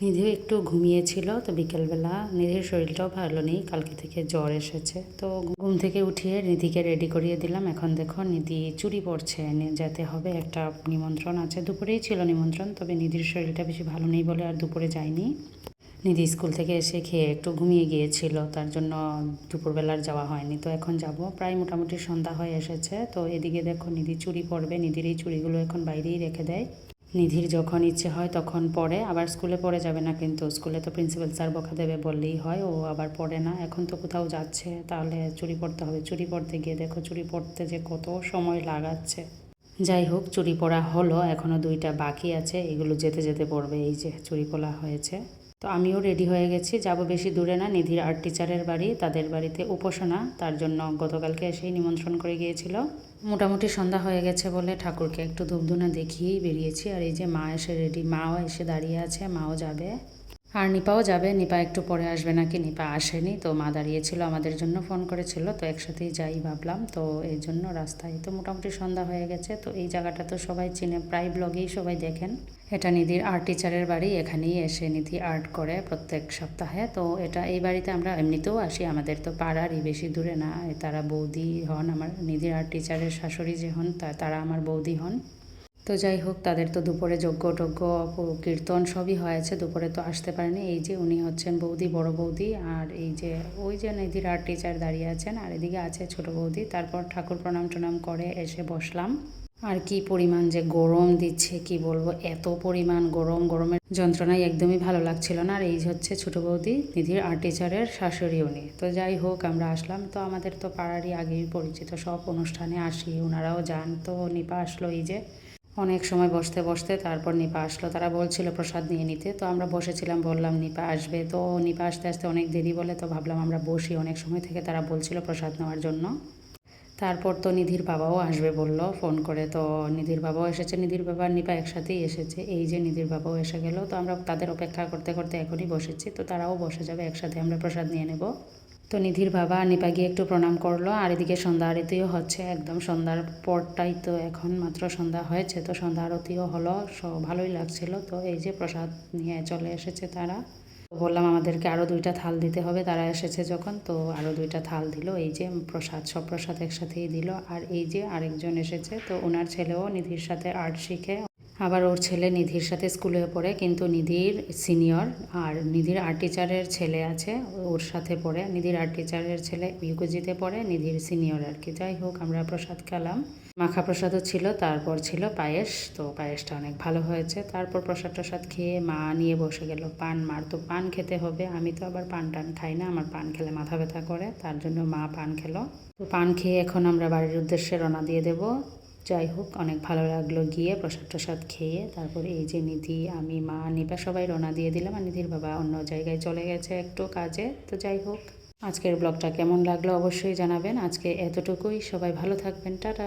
নিধিও একটু ঘুমিয়েছিল, তো বিকেলবেলা নিধির শরীরটাও ভালো নেই, কালকে থেকে জ্বর এসেছে। তো ঘুম থেকে উঠিয়ে নিধিকে রেডি করিয়ে দিলাম। এখন দেখো নিধি চুড়ি পরছে, যেতে হবে, একটা নিমন্ত্রণ আছে। দুপুরেই ছিল নিমন্ত্রণ, তবে নিধির শরীরটা বেশি ভালো নেই বলে আর দুপুরে যায়নি। নিধি স্কুল থেকে এসে খেয়ে একটু ঘুমিয়ে গিয়েছিল, তার জন্য দুপুরবেলার যাওয়া হয়নি। তো এখন যাব, প্রায় মোটামুটি সন্ধ্যা হয়ে এসেছে। তো এদিকে দেখো নিধি চুড়ি পরবে, নিধির এই চুড়িগুলো এখন বাইরেই রেখে দেয়। নিধির যখন ইচ্ছে হয় তখন পড়ে, আবার স্কুলে পড়ে যাবে না, কিন্তু স্কুলে তো প্রিন্সিপাল স্যার বকা দেবে বললেই হয়, ও আবার পড়ে না। এখন তো কোথাও যাচ্ছে, তাহলে চুড়ি পরতে হবে। চুড়ি পরতে গিয়ে দেখো চুড়ি পরতে যে কত সময় লাগাচ্ছে। যাই হোক, চুড়ি পরা হলো, এখনও 2টা বাকি আছে, এগুলো যেতে যেতে পড়বে। এই যে চুড়ি পরা হয়েছে। তো আমিও রেডি হয়ে গেছি, যাব বেশি দূরে না, নিধির আর্ট টিচারের বাড়ি, তাদের বাড়িতে উপাসনা, তার জন্য গতকালকে এসেই নিমন্ত্রণ করে গিয়েছিল। মোটামুটি সন্ধ্যা হয়ে গেছে বলে ঠাকুরকে একটু ধূপধুনা দেখিয়েই বেরিয়েছি। আর এই যে মা এসে রেডি, মাও এসে দাঁড়িয়ে আছে, মাও যাবে। আর নিপাও যাবে, নিপা একটু পরে আসবে নাকি, নিপা আসেনি। তো মা দাঁড়িয়েছিল, আমাদের জন্য ফোন করেছিল, তো একসাথেই যাই ভাবলাম, তো এই জন্য রাস্তায়। তো মোটামুটি সন্ধ্যা হয়ে গেছে। তো এই জায়গাটা তো সবাই চিনে, প্রায় ব্লগেই সবাই দেখেন। এটা নিধির আর্ট টিচারের বাড়ি, এখানেই এসে নিধি আর্ট করে প্রত্যেক সপ্তাহে। তো এই বাড়িতে আমরা এমনিতেও আসি, আমাদের তো পাড়ারই, বেশি দূরে না। তারা বৌদি হন, আমার নিধির আর্ট টিচারের শাশুড়ি যে হন, তারা আমার বৌদি হন। তো যাই হোক, তাদের তো দুপুরে যজ্ঞ টজ্ঞ কীর্তন সবই হয়েছে, দুপুরে তো আসতে পারেনি। এই যে উনি হচ্ছেন বৌদি, বড় বৌদি, আর এই যে ওই যে নিধির আর্ট টিচার দাঁড়িয়ে আছেন, আর এদিকে আছে ছোট বৌদি। তারপর ঠাকুর প্রণাম টনাম করে এসে বসলাম। আর কি পরিমাণ যে গরম দিচ্ছে, কি বলবো, এত পরিমাণ গরম, গরমের যন্ত্রণায় একদমই ভালো লাগছিল না। আর এই হচ্ছে ছোট বৌদি, নিধির আর্ট টিচারের শাশুড়ি উনি। তো যাই হোক, আমরা আসলাম। তো আমাদের তো পাড়ারই আগেই পরিচিত, সব অনুষ্ঠানে আসি, ওনারাও যান। তো নিপা আসলো, এই যে অনেক সময় বসতে বসতে তারপর নিপা আসলো। তারা বলছিল প্রসাদ নিয়ে নিতে, তো আমরা বসেছিলাম, বললাম নিপা আসবে। তো নিপা আসতে আসতে অনেক দেরি বলে, তো ভাবলাম আমরা বসি, অনেক সময় থেকে তারা বলছিল প্রসাদ নেওয়ার জন্য। তারপর তো নিধির বাবাও আসবে বলল ফোন করে, তো নিধির বাবাও এসেছে, নিধির বাবা আর নিপা একসাথেই এসেছে। এই যে নিধির বাবাও এসে গেল। তো আমরা তাদের অপেক্ষা করতে করতে এখনই বসেছি, তো তারাও বসে যাবে, একসাথে আমরা প্রসাদ নিয়ে নেব। তো নিধির বাবা আর নিপা গিয়ে একটু প্রণাম করলো। আর এদিকে সন্ধ্যা আরতিও হচ্ছে, একদম সন্ধ্যার পরটাই তো, এখন মাত্র সন্ধ্যা হয়েছে, তো সন্ধ্যা আরতিও হলো, ভালোই লাগছিল। তো এই যে প্রসাদ নিয়ে চলে এসেছে তারা। বললাম আমাদেরকে আরও 2টা থাল দিতে হবে, তারা এসেছে যখন, তো আরও 2টা থাল দিল। এই যে প্রসাদ, সব প্রসাদ একসাথেই দিল। আর এই যে আরেকজন এসেছে, তো ওনার ছেলেও নিধির সাথে আর্ট শিখে, আবার ওর ছেলে নিধির সাথে স্কুলে পড়ে, কিন্তু নিধির সিনিয়র। আর নিধির আর্ট টিচারের ছেলে আছে, ওর সাথে পড়ে। নিধির আর্ট টিচারের ছেলে ইউকেজিতে পড়ে, নিধির সিনিয়র আর কি। যাই হোক, আমরা প্রসাদ খেলাম, মাখা প্রসাদও ছিল, তারপর ছিল পায়েস। তো পায়েসটা অনেক ভালো হয়েছে। তারপর প্রসাদ টসাদ খেয়ে মা নিয়ে বসে গেল পান। মার তো পান খেতে হবে, আমি তো আবার পান টান খাই না, আমার পান খেলে মাথা ব্যথা করে, তার জন্য মা পান খেলো। তো পান খেয়ে এখন আমরা বাড়ির উদ্দেশ্যে রওনা দিয়ে দেব। যাই হোক, অনেক ভালো লাগলো গিয়ে প্রসাদ টসাদ খেয়ে। তারপরে এই যে নিধি, আমি, মা, নিপা সবাই রওনা দিয়ে দিলাম। আর নিধির বাবা অন্য জায়গায় চলে গেছে একটু কাজে। তো যাই হোক, আজকের ব্লগটা কেমন লাগলো অবশ্যই জানাবেন। আজকে এতটুকুই, সবাই ভালো থাকবেন, টাটা।